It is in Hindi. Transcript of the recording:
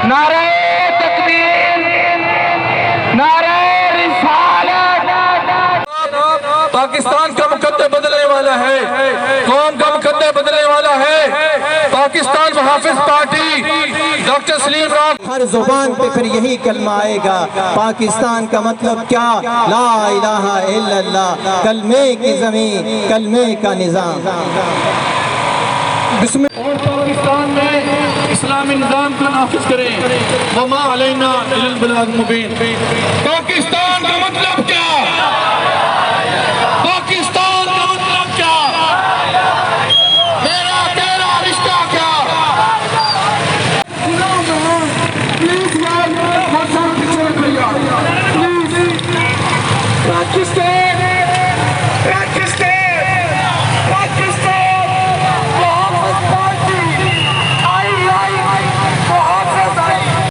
नारे तकबीर, नारे रिसालत। पाकिस्तान का मुकद्दर बदलने वाला है, कौम का मुकद्दर बदलने वाला है। पाकिस्तान मुहाफिज पार्टी डॉक्टर सलीम राव, हर जुबान पे फिर यही कलमा आएगा, पाकिस्तान का मतलब क्या, ला इलाहा इल्लल्लाह, कलमे की जमीन, कलमे का निजाम। और पाकिस्तान में इस्लामी निज़ाम को नाफिज करें। वमा अलैना इल्लल बलाग मुबीन। पाकिस्तान का मतलब क्या, पाकिस्तान का मतलब क्या, मेरा तेरा रिश्ता क्या। प्लीज यार, प्लीज पाकिस्तान